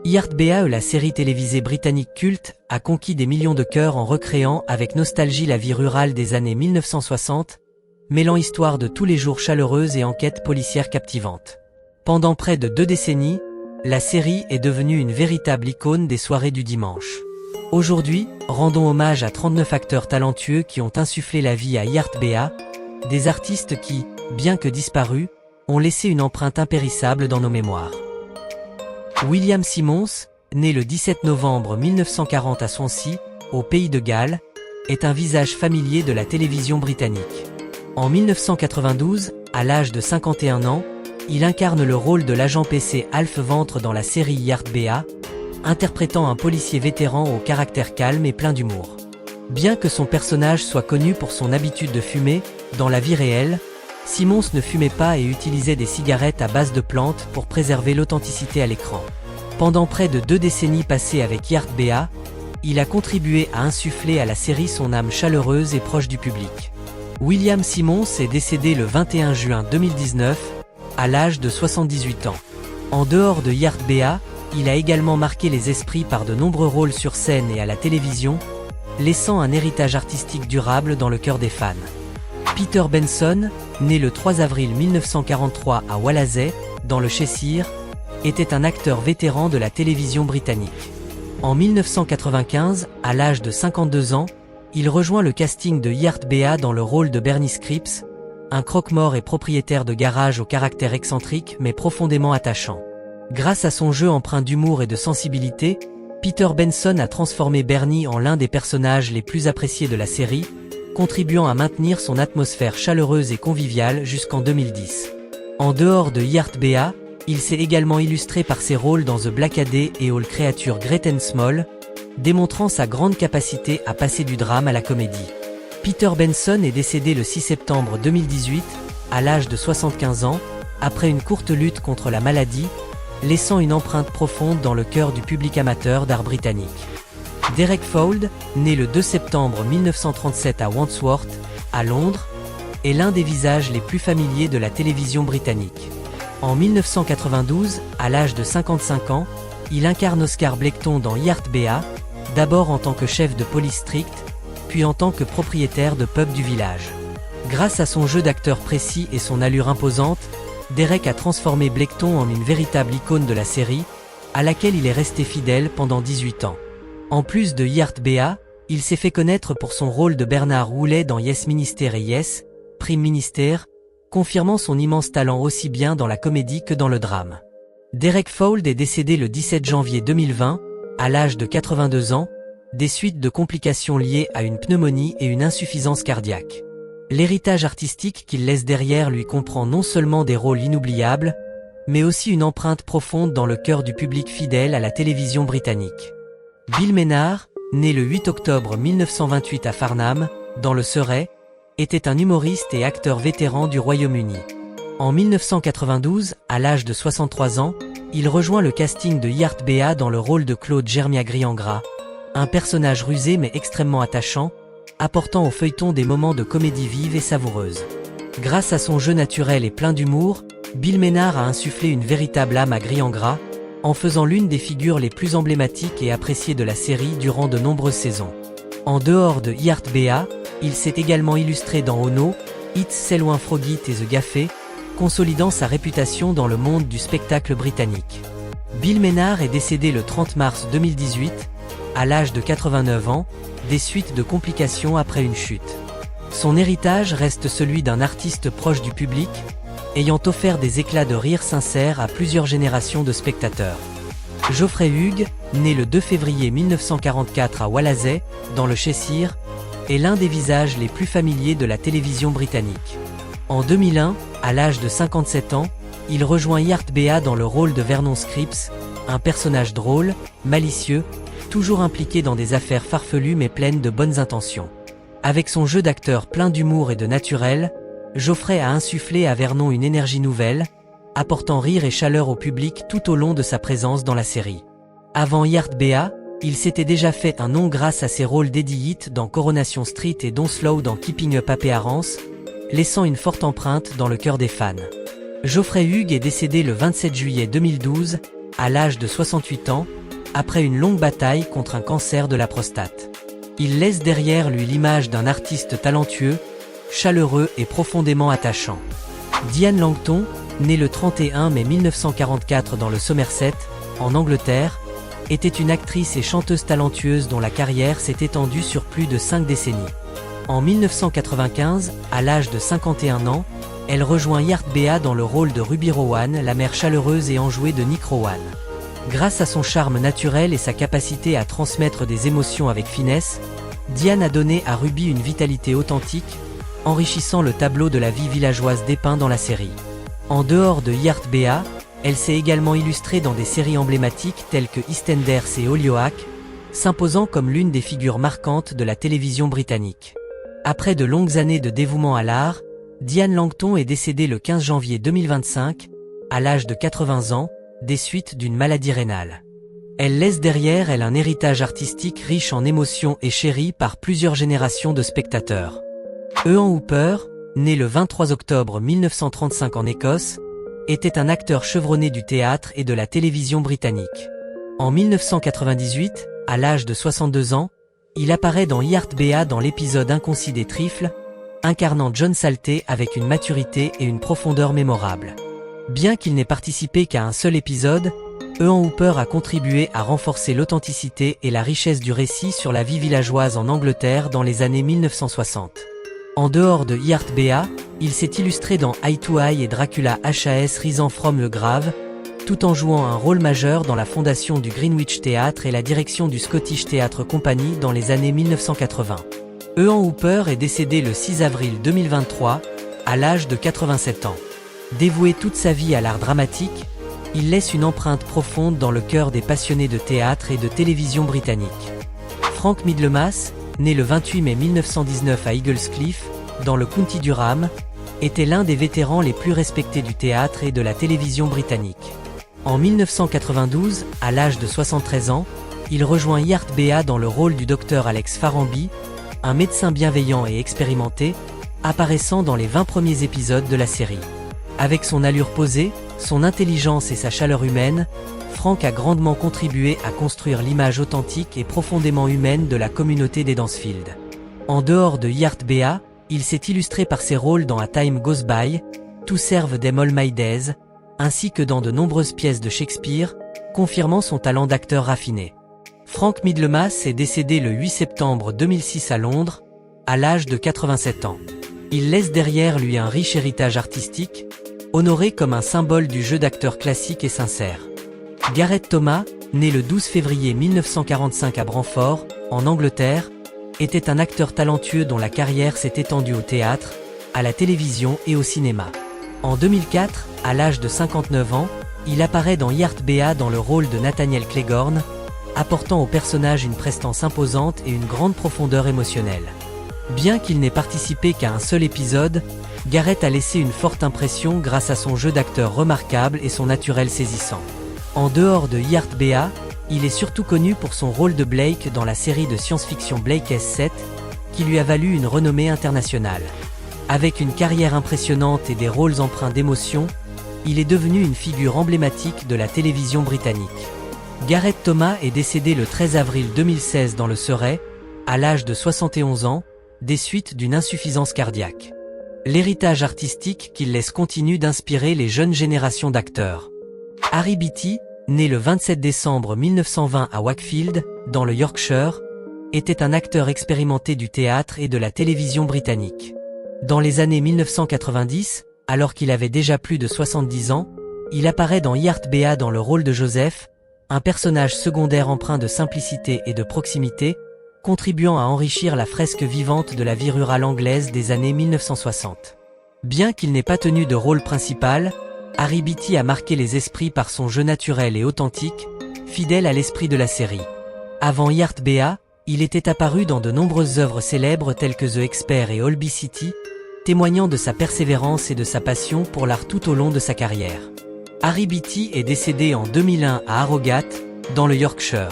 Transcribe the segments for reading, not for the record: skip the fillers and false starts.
Yard BAE, la série télévisée britannique culte, a conquis des millions de cœurs en recréant avec nostalgie la vie rurale des années 1960, mêlant histoire de tous les jours chaleureuse et enquête policière captivante. Pendant près de 2 décennies, la série est devenue une véritable icône des soirées du dimanche. Aujourd'hui, rendons hommage à 39 acteurs talentueux qui ont insufflé la vie à Yard BAE, des artistes qui, bien que disparus, ont laissé une empreinte impérissable dans nos mémoires. William Simmons, né le 17 novembre 1940 à Swansea, au pays de Galles, est un visage familier de la télévision britannique. En 1992, à l'âge de 51 ans, il incarne le rôle de l'agent PC Alf Ventre dans la série Yard BAE, interprétant un policier vétéran au caractère calme et plein d'humour. Bien que son personnage soit connu pour son habitude de fumer, dans la vie réelle, Simmons ne fumait pas et utilisait des cigarettes à base de plantes pour préserver l'authenticité à l'écran. Pendant près de 2 décennies passées avec Yard BAE, il a contribué à insuffler à la série son âme chaleureuse et proche du public. William Simmons est décédé le 21 juin 2019, à l'âge de 78 ans. En dehors de Yard BAE, il a également marqué les esprits par de nombreux rôles sur scène et à la télévision, laissant un héritage artistique durable dans le cœur des fans. Peter Benson, né le 3 avril 1943 à Wallasey, dans le Cheshire, était un acteur vétéran de la télévision britannique. En 1995, à l'âge de 52 ans, il rejoint le casting de Yard BAE dans le rôle de Bernie Scripps, un croque-mort et propriétaire de garage au caractère excentrique mais profondément attachant. Grâce à son jeu empreint d'humour et de sensibilité, Peter Benson a transformé Bernie en l'un des personnages les plus appréciés de la série, contribuant à maintenir son atmosphère chaleureuse et conviviale jusqu'en 2010. En dehors de Yard BAE, il s'est également illustré par ses rôles dans The Blackadder et All Creatures Great and Small, démontrant sa grande capacité à passer du drame à la comédie. Peter Benson est décédé le 6 septembre 2018, à l'âge de 75 ans, après une courte lutte contre la maladie, laissant une empreinte profonde dans le cœur du public amateur d'art britannique. Derek Fowld, né le 2 septembre 1937 à Wandsworth, à Londres, est l'un des visages les plus familiers de la télévision britannique. En 1992, à l'âge de 55 ans, il incarne Oscar Blackton dans Yard BAE, d'abord en tant que chef de police strict, puis en tant que propriétaire de pub du village. Grâce à son jeu d'acteur précis et son allure imposante, Derek a transformé Blackton en une véritable icône de la série, à laquelle il est resté fidèle pendant 18 ans. En plus de Yard BAE, il s'est fait connaître pour son rôle de Bernard Woolley dans Yes Minister et Yes, Prime Minister, confirmant son immense talent aussi bien dans la comédie que dans le drame. Derek Fowld est décédé le 17 janvier 2020, à l'âge de 82 ans, des suites de complications liées à une pneumonie et une insuffisance cardiaque. L'héritage artistique qu'il laisse derrière lui comprend non seulement des rôles inoubliables, mais aussi une empreinte profonde dans le cœur du public fidèle à la télévision britannique. Bill Maynard, né le 8 octobre 1928 à Farnham, dans le Surrey, était un humoriste et acteur vétéran du Royaume-Uni. En 1992, à l'âge de 63 ans, il rejoint le casting de Yard BAE dans le rôle de Claude Germiat-Gris-en-Gras, un personnage rusé mais extrêmement attachant, apportant au feuilleton des moments de comédie vive et savoureuse. Grâce à son jeu naturel et plein d'humour, Bill Maynard a insufflé une véritable âme à Gris-en-Gras, en faisant l'une des figures les plus emblématiques et appréciées de la série durant de nombreuses saisons. En dehors de Yard BAE, il s'est également illustré dans Ono, It's Selwyn Froggitt et The Gaffé, consolidant sa réputation dans le monde du spectacle britannique. Bill Maynard est décédé le 30 mars 2018, à l'âge de 89 ans, des suites de complications après une chute. Son héritage reste celui d'un artiste proche du public, ayant offert des éclats de rire sincères à plusieurs générations de spectateurs. Geoffrey Hughes, né le 2 février 1944 à Wallasey, dans le Cheshire, est l'un des visages les plus familiers de la télévision britannique. En 2001, à l'âge de 57 ans, il rejoint Yard BAE dans le rôle de Vernon Scripps, un personnage drôle, malicieux, toujours impliqué dans des affaires farfelues mais pleines de bonnes intentions. Avec son jeu d'acteur plein d'humour et de naturel, Geoffrey a insufflé à Vernon une énergie nouvelle, apportant rire et chaleur au public tout au long de sa présence dans la série. Avant Yard BAE, il s'était déjà fait un nom grâce à ses rôles d'Eddie Heath dans Coronation Street et Don Slow dans Keeping Up Appearance, laissant une forte empreinte dans le cœur des fans. Geoffrey Hughes est décédé le 27 juillet 2012, à l'âge de 68 ans, après une longue bataille contre un cancer de la prostate. Il laisse derrière lui l'image d'un artiste talentueux, chaleureux et profondément attachant. Diane Langton, née le 31 mai 1944 dans le Somerset, en Angleterre, était une actrice et chanteuse talentueuse dont la carrière s'est étendue sur plus de 5 décennies. En 1995, à l'âge de 51 ans, elle rejoint YardBEA dans le rôle de Ruby Rowan, la mère chaleureuse et enjouée de Nick Rowan. Grâce à son charme naturel et sa capacité à transmettre des émotions avec finesse, Diane a donné à Ruby une vitalité authentique, enrichissant le tableau de la vie villageoise dépeint dans la série. En dehors de YardBEA, elle s'est également illustrée dans des séries emblématiques telles que EastEnders et Hollyoak, s'imposant comme l'une des figures marquantes de la télévision britannique. Après de longues années de dévouement à l'art, Diane Langton est décédée le 15 janvier 2025, à l'âge de 80 ans, des suites d'une maladie rénale. Elle laisse derrière elle un héritage artistique riche en émotions et chéri par plusieurs générations de spectateurs. Ewan Hooper, né le 23 octobre 1935 en Écosse, était un acteur chevronné du théâtre et de la télévision britannique. En 1998, à l'âge de 62 ans, il apparaît dans YardBEA dans l'épisode Inconcis des Trifles, incarnant John Salté avec une maturité et une profondeur mémorables. Bien qu'il n'ait participé qu'à un seul épisode, Ewan Hooper a contribué à renforcer l'authenticité et la richesse du récit sur la vie villageoise en Angleterre dans les années 1960. En dehors de YardBEA, il s'est illustré dans Eye to Eye et Dracula HAS Risen from the Grave, tout en jouant un rôle majeur dans la fondation du Greenwich Theatre et la direction du Scottish Theatre Company dans les années 1980. Ewan Hooper est décédé le 6 avril 2023, à l'âge de 87 ans. Dévoué toute sa vie à l'art dramatique, il laisse une empreinte profonde dans le cœur des passionnés de théâtre et de télévision britannique. Frank Middlemass, né le 28 mai 1919 à Eaglescliffe, dans le county Durham, était l'un des vétérans les plus respectés du théâtre et de la télévision britannique. En 1992, à l'âge de 73 ans, il rejoint YardBEA dans le rôle du docteur Alex Farrenby, un médecin bienveillant et expérimenté, apparaissant dans les 20 premiers épisodes de la série. Avec son allure posée, son intelligence et sa chaleur humaine, Frank a grandement contribué à construire l'image authentique et profondément humaine de la communauté d'Huddersfield. En dehors de YardBEA, il s'est illustré par ses rôles dans A Time Goes By, To Serve Them All My Days, ainsi que dans de nombreuses pièces de Shakespeare, confirmant son talent d'acteur raffiné. Frank Middlemass est décédé le 8 septembre 2006 à Londres, à l'âge de 87 ans. Il laisse derrière lui un riche héritage artistique, honoré comme un symbole du jeu d'acteur classique et sincère. Gareth Thomas, né le 12 février 1945 à Bramford, en Angleterre, était un acteur talentueux dont la carrière s'est étendue au théâtre, à la télévision et au cinéma. En 2004, à l'âge de 59 ans, il apparaît dans YardBEA dans le rôle de Nathaniel Cleghorn, apportant au personnage une prestance imposante et une grande profondeur émotionnelle. Bien qu'il n'ait participé qu'à un seul épisode, Gareth a laissé une forte impression grâce à son jeu d'acteur remarquable et son naturel saisissant. En dehors de YardBEA, il est surtout connu pour son rôle de Blake dans la série de science-fiction Blake S7, qui lui a valu une renommée internationale. Avec une carrière impressionnante et des rôles empreints d'émotion, il est devenu une figure emblématique de la télévision britannique. Gareth Thomas est décédé le 13 avril 2016 dans le Surrey, à l'âge de 71 ans, des suites d'une insuffisance cardiaque. L'héritage artistique qu'il laisse continue d'inspirer les jeunes générations d'acteurs. Harry Beattie, né le 27 décembre 1920 à Wakefield, dans le Yorkshire, était un acteur expérimenté du théâtre et de la télévision britannique. Dans les années 1990, alors qu'il avait déjà plus de 70 ans, il apparaît dans YardBEA dans le rôle de Joseph, un personnage secondaire empreint de simplicité et de proximité, contribuant à enrichir la fresque vivante de la vie rurale anglaise des années 1960. Bien qu'il n'ait pas tenu de rôle principal, Harry Beattie a marqué les esprits par son jeu naturel et authentique, fidèle à l'esprit de la série. Avant YardBEA, il était apparu dans de nombreuses œuvres célèbres telles que The Expert et Holby City, témoignant de sa persévérance et de sa passion pour l'art tout au long de sa carrière. Harry Beattie est décédé en 2001 à Harrogate, dans le Yorkshire.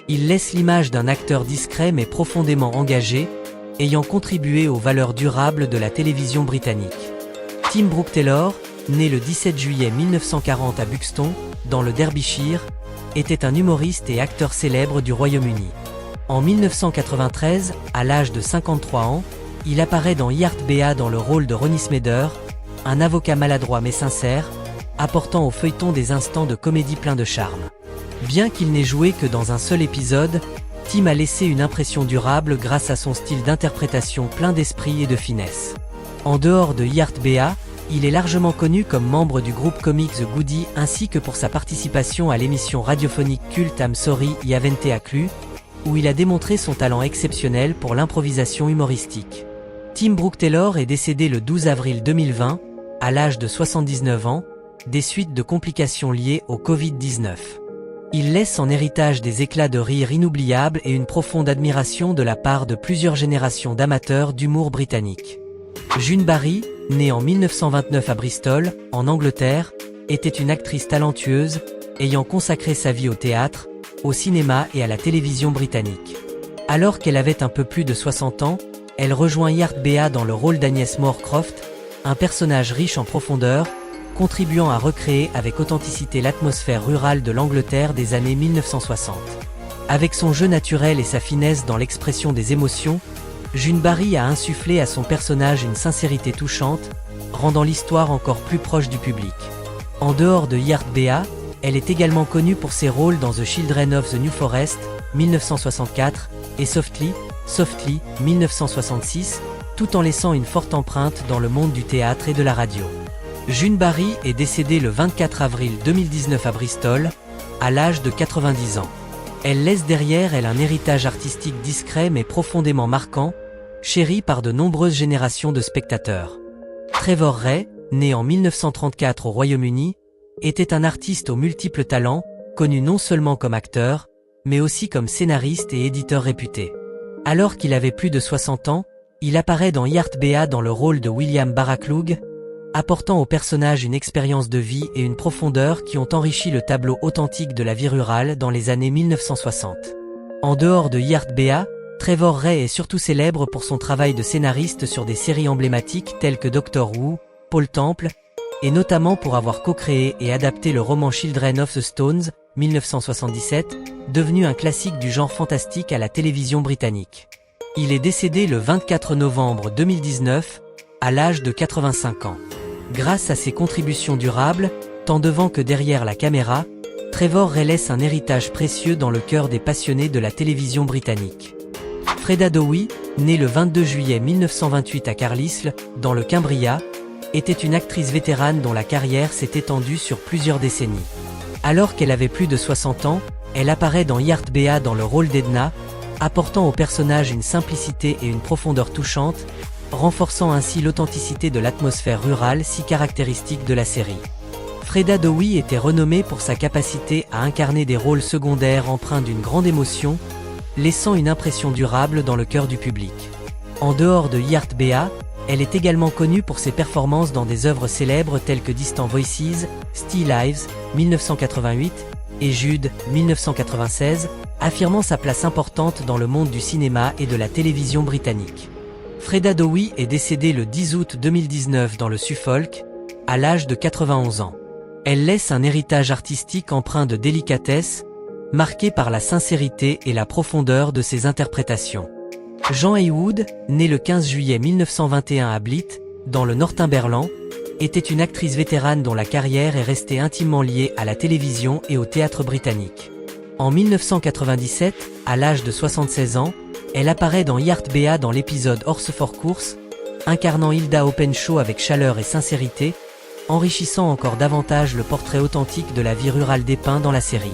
Il laisse l'image d'un acteur discret mais profondément engagé, ayant contribué aux valeurs durables de la télévision britannique. Tim Brooke Taylor, né le 17 juillet 1940 à Buxton, dans le Derbyshire, était un humoriste et acteur célèbre du Royaume-Uni. En 1993, à l'âge de 53 ans, il apparaît dans Yard BA dans le rôle de Ronnie Smeder, un avocat maladroit mais sincère, apportant au feuilleton des instants de comédie pleins de charme. Bien qu'il n'ait joué que dans un seul épisode, Tim a laissé une impression durable grâce à son style d'interprétation plein d'esprit et de finesse. En dehors de Yard BA, il est largement connu comme membre du groupe comique The Goody ainsi que pour sa participation à l'émission radiophonique culte I'm Sorry I Haven't a Clue, où il a démontré son talent exceptionnel pour l'improvisation humoristique. Tim Brooke-Taylor est décédé le 12 avril 2020, à l'âge de 79 ans, des suites de complications liées au Covid-19. Il laisse en héritage des éclats de rire inoubliables et une profonde admiration de la part de plusieurs générations d'amateurs d'humour britannique. June Barry, née en 1929 à Bristol, en Angleterre, était une actrice talentueuse, ayant consacré sa vie au théâtre, au cinéma et à la télévision britannique. Alors qu'elle avait un peu plus de 60 ans, elle rejoint Yard BA dans le rôle d'Agnès Moorcroft, un personnage riche en profondeur, contribuant à recréer avec authenticité l'atmosphère rurale de l'Angleterre des années 1960. Avec son jeu naturel et sa finesse dans l'expression des émotions, June Barry a insufflé à son personnage une sincérité touchante, rendant l'histoire encore plus proche du public. En dehors de Yard BA, elle est également connue pour ses rôles dans The Children of the New Forest, 1964, et Softly, 1966, tout en laissant une forte empreinte dans le monde du théâtre et de la radio. June Barry est décédée le 24 avril 2019 à Bristol, à l'âge de 90 ans. Elle laisse derrière elle un héritage artistique discret mais profondément marquant, chéri par de nombreuses générations de spectateurs. Trevor Ray, né en 1934 au Royaume-Uni, était un artiste aux multiples talents, connu non seulement comme acteur, mais aussi comme scénariste et éditeur réputé. Alors qu'il avait plus de 60 ans, il apparaît dans Yard BA dans le rôle de William Baraclough, apportant au personnage une expérience de vie et une profondeur qui ont enrichi le tableau authentique de la vie rurale dans les années 1960. En dehors de Yard BA, Trevor Ray est surtout célèbre pour son travail de scénariste sur des séries emblématiques telles que Doctor Who, Paul Temple, et notamment pour avoir co-créé et adapté le roman Children of the Stones, 1977, devenu un classique du genre fantastique à la télévision britannique. Il est décédé le 24 novembre 2019, à l'âge de 85 ans. Grâce à ses contributions durables, tant devant que derrière la caméra, Trevor Ray laisse un héritage précieux dans le cœur des passionnés de la télévision britannique. Freda Dowie, née le 22 juillet 1928 à Carlisle, dans le Cumbria, était une actrice vétérane dont la carrière s'est étendue sur plusieurs décennies. Alors qu'elle avait plus de 60 ans, elle apparaît dans Yard BA dans le rôle d'Edna, apportant au personnage une simplicité et une profondeur touchante, renforçant ainsi l'authenticité de l'atmosphère rurale si caractéristique de la série. Freda Dowie était renommée pour sa capacité à incarner des rôles secondaires empreints d'une grande émotion, laissant une impression durable dans le cœur du public. En dehors de Yard BA, elle est également connue pour ses performances dans des œuvres célèbres telles que Distant Voices, Still Lives, 1988, et Jude, 1996, affirmant sa place importante dans le monde du cinéma et de la télévision britannique. Freda Dowie est décédée le 10 août 2019 dans le Suffolk, à l'âge de 91 ans. Elle laisse un héritage artistique empreint de délicatesse, marqué par la sincérité et la profondeur de ses interprétations. Jean Heywood, né le 15 juillet 1921 à Blyth, dans le Northumberland, était une actrice vétérane dont la carrière est restée intimement liée à la télévision et au théâtre britannique. En 1997, à l'âge de 76 ans, elle apparaît dans Yard BA dans l'épisode Horse for Course, incarnant Hilda Openshaw avec chaleur et sincérité, enrichissant encore davantage le portrait authentique de la vie rurale dépeint dans la série.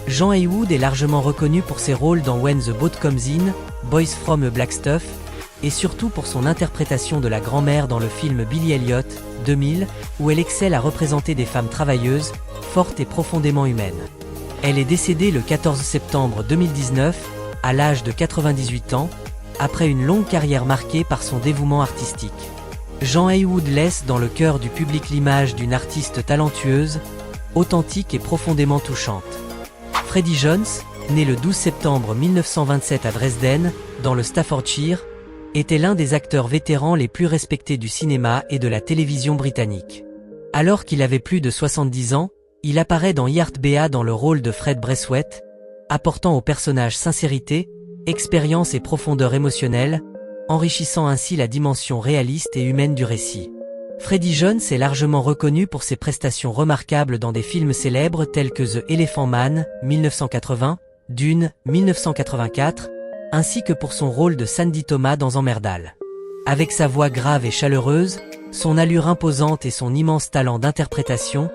Jean Heywood est largement reconnu pour ses rôles dans When the Boat Comes In, Boys from Blackstuff, et surtout pour son interprétation de la grand-mère dans le film Billy Elliot, 2000, où elle excelle à représenter des femmes travailleuses, fortes et profondément humaines. Elle est décédée le 14 septembre 2019, à l'âge de 98 ans, après une longue carrière marquée par son dévouement artistique. Jean Heywood laisse dans le cœur du public l'image d'une artiste talentueuse, authentique et profondément touchante. Freddie Jones, né le 12 septembre 1927 à Dresden, dans le Staffordshire, était l'un des acteurs vétérans les plus respectés du cinéma et de la télévision britannique. Alors qu'il avait plus de 70 ans, Il apparaît dans Yard BA dans le rôle de Fred Bresswett, apportant au personnage sincérité, expérience et profondeur émotionnelle, enrichissant ainsi la dimension réaliste et humaine du récit. Freddie Jones est largement reconnu pour ses prestations remarquables dans des films célèbres tels que The Elephant Man, 1980, Dune, 1984, ainsi que pour son rôle de Sandy Thomas dans Emmerdal. Avec sa voix grave et chaleureuse, son allure imposante et son immense talent d'interprétation,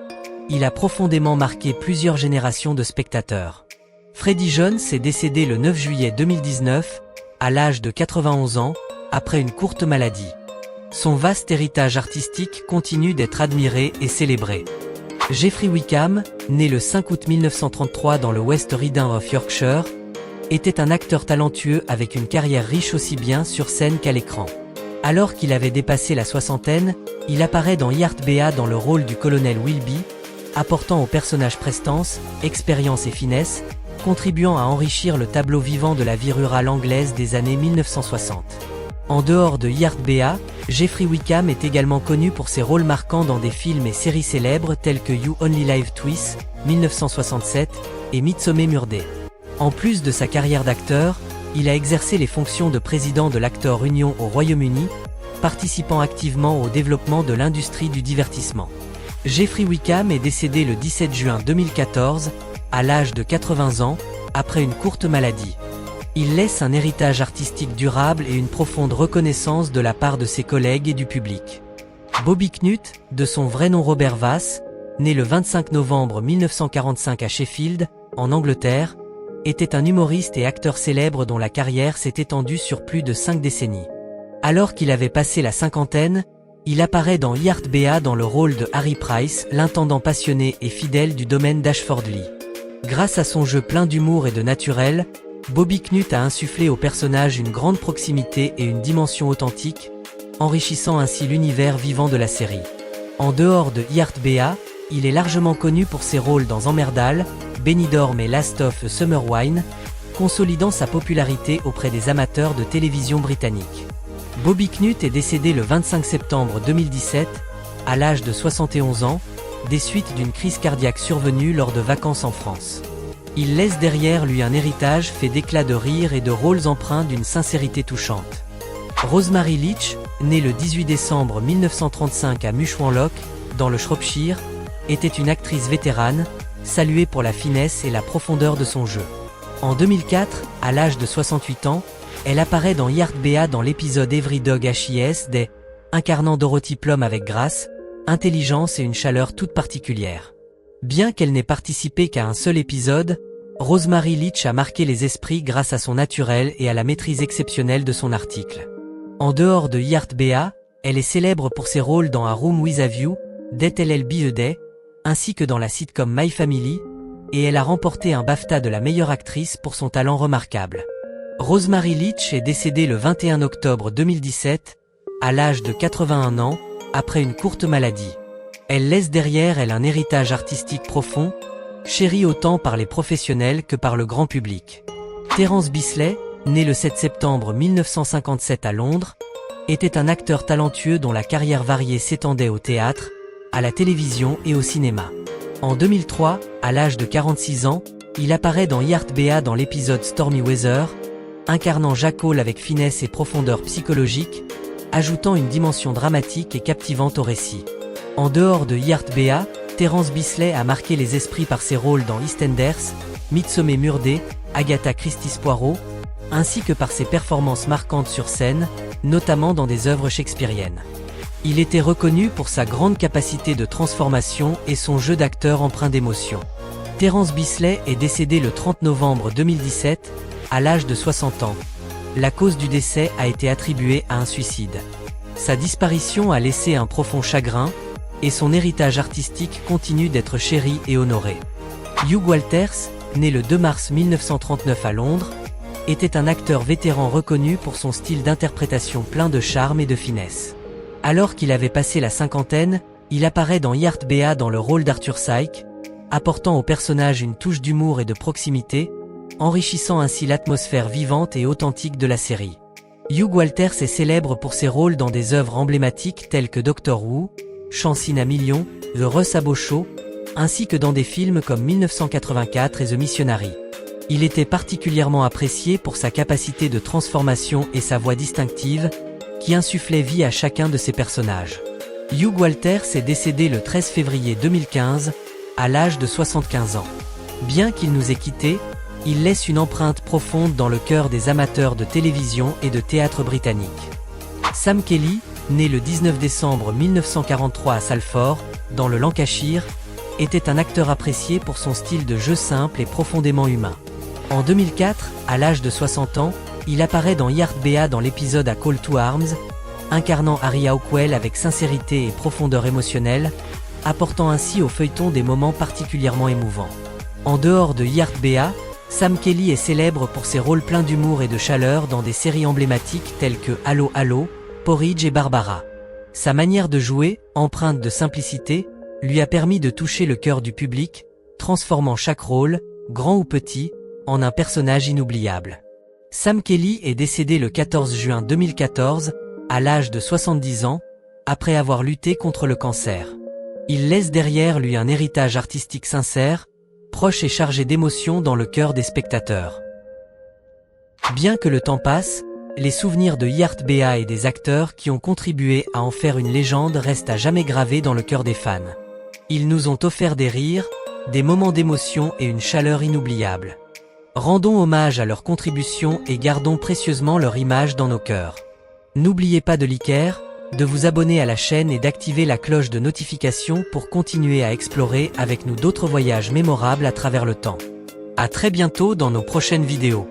il a profondément marqué plusieurs générations de spectateurs. Freddie Jones est décédé le 9 juillet 2019, à l'âge de 91 ans, après une courte maladie. Son vaste héritage artistique continue d'être admiré et célébré. Jeffrey Wickham, né le 5 août 1933 dans le West Riding of Yorkshire, était un acteur talentueux avec une carrière riche aussi bien sur scène qu'à l'écran. Alors qu'il avait dépassé la soixantaine, il apparaît dans Yard BA dans le rôle du colonel Wilby, apportant au personnage prestance, expérience et finesse, contribuant à enrichir le tableau vivant de la vie rurale anglaise des années 1960. En dehors de Yard BA, Jeffrey Wickham est également connu pour ses rôles marquants dans des films et séries célèbres tels que You Only Live Twice, 1967, et Midsomer Murder. En plus de sa carrière d'acteur, il a exercé les fonctions de président de l'Actors Union au Royaume-Uni, participant activement au développement de l'industrie du divertissement. Jeffrey Wickham est décédé le 17 juin 2014, à l'âge de 80 ans, après une courte maladie. Il laisse un héritage artistique durable et une profonde reconnaissance de la part de ses collègues et du public. Bobby Knuth, de son vrai nom Robert Vass, né le 25 novembre 1945 à Sheffield, en Angleterre, était un humoriste et acteur célèbre dont la carrière s'est étendue sur plus de 5 décennies. Alors qu'il avait passé la cinquantaine, il apparaît dans Yard BA dans le rôle de Harry Price, l'intendant passionné et fidèle du domaine d'Ashford-Lee. Grâce à son jeu plein d'humour et de naturel, Bobby Knuth a insufflé au personnage une grande proximité et une dimension authentique, enrichissant ainsi l'univers vivant de la série. En dehors de Yard BA, il est largement connu pour ses rôles dans Emmerdal, Benidorm et Last of a Summer Wine, consolidant sa popularité auprès des amateurs de télévision britannique. Bobby Knuth est décédé le 25 septembre 2017, à l'âge de 71 ans, des suites d'une crise cardiaque survenue lors de vacances en France. Il laisse derrière lui un héritage fait d'éclats de rire et de rôles empreints d'une sincérité touchante. Rosemary Leach, née le 18 décembre 1935 à Mushwanloch, dans le Shropshire, était une actrice vétérane, saluée pour la finesse et la profondeur de son jeu. En 2004, à l'âge de 68 ans, elle apparaît dans Yard BA dans l'épisode Every Dog HIS des, incarnant Dorothy Plum avec grâce, intelligence et une chaleur toute particulière. Bien qu'elle n'ait participé qu'à un seul épisode, Rosemary Leach a marqué les esprits grâce à son naturel et à la maîtrise exceptionnelle de son article. En dehors de Yard BA, elle est célèbre pour ses rôles dans A Room with a View, Death LLB A Day, ainsi que dans la sitcom My Family, et elle a remporté un BAFTA de la meilleure actrice pour son talent remarquable. Rosemary Leach est décédée le 21 octobre 2017, à l'âge de 81 ans, après une courte maladie. Elle laisse derrière elle un héritage artistique profond, chéri autant par les professionnels que par le grand public. Terence Bisley, né le 7 septembre 1957 à Londres, était un acteur talentueux dont la carrière variée s'étendait au théâtre, à la télévision et au cinéma. En 2003, à l'âge de 46 ans, il apparaît dans Yard BA dans l'épisode Stormy Weather, incarnant Jack Hall avec finesse et profondeur psychologique, ajoutant une dimension dramatique et captivante au récit. En dehors de Yard BA, Terence Bisley a marqué les esprits par ses rôles dans EastEnders, Midsomer Murder, Agatha Christie's Poirot, ainsi que par ses performances marquantes sur scène, notamment dans des œuvres shakespeariennes. Il était reconnu pour sa grande capacité de transformation et son jeu d'acteur empreint d'émotion. Terence Bisley est décédé le 30 novembre 2017, à l'âge de 60 ans. La cause du décès a été attribuée à un suicide. Sa disparition a laissé un profond chagrin, et son héritage artistique continue d'être chéri et honoré. Hugh Walters, né le 2 mars 1939 à Londres, était un acteur vétéran reconnu pour son style d'interprétation plein de charme et de finesse. Alors qu'il avait passé la cinquantaine, il apparaît dans Yard BA dans le rôle d'Arthur Syke, apportant au personnage une touche d'humour et de proximité, enrichissant ainsi l'atmosphère vivante et authentique de la série. Hugh Walters est célèbre pour ses rôles dans des œuvres emblématiques telles que Doctor Who, Chance in a Million, The Russ Abbott Show, ainsi que dans des films comme 1984 et The Missionary. Il était particulièrement apprécié pour sa capacité de transformation et sa voix distinctive, qui insufflait vie à chacun de ses personnages. Hugh Walters est décédé le 13 février 2015, à l'âge de 75 ans. Bien qu'il nous ait quittés, il laisse une empreinte profonde dans le cœur des amateurs de télévision et de théâtre britannique. Sam Kelly, né le 19 décembre 1943 à Salford, dans le Lancashire, était un acteur apprécié pour son style de jeu simple et profondément humain. En 2004, à l'âge de 60 ans, il apparaît dans Yard-Bea dans l'épisode A Call to Arms, incarnant Harry Hawkwell avec sincérité et profondeur émotionnelle, apportant ainsi au feuilleton des moments particulièrement émouvants. En dehors de Yard-Bea, Sam Kelly est célèbre pour ses rôles pleins d'humour et de chaleur dans des séries emblématiques telles que Allo Allo, Porridge et Barbara. Sa manière de jouer, empreinte de simplicité, lui a permis de toucher le cœur du public, transformant chaque rôle, grand ou petit, en un personnage inoubliable. Sam Kelly est décédé le 14 juin 2014, à l'âge de 70 ans, après avoir lutté contre le cancer. Il laisse derrière lui un héritage artistique sincère, proche et chargé d'émotions dans le cœur des spectateurs. Bien que le temps passe, les souvenirs de Yard-Bea et des acteurs qui ont contribué à en faire une légende restent à jamais gravés dans le cœur des fans. Ils nous ont offert des rires, des moments d'émotion et une chaleur inoubliable. Rendons hommage à leur contribution et gardons précieusement leur image dans nos cœurs. N'oubliez pas de liker, de vous abonner à la chaîne et d'activer la cloche de notification pour continuer à explorer avec nous d'autres voyages mémorables à travers le temps. À très bientôt dans nos prochaines vidéos.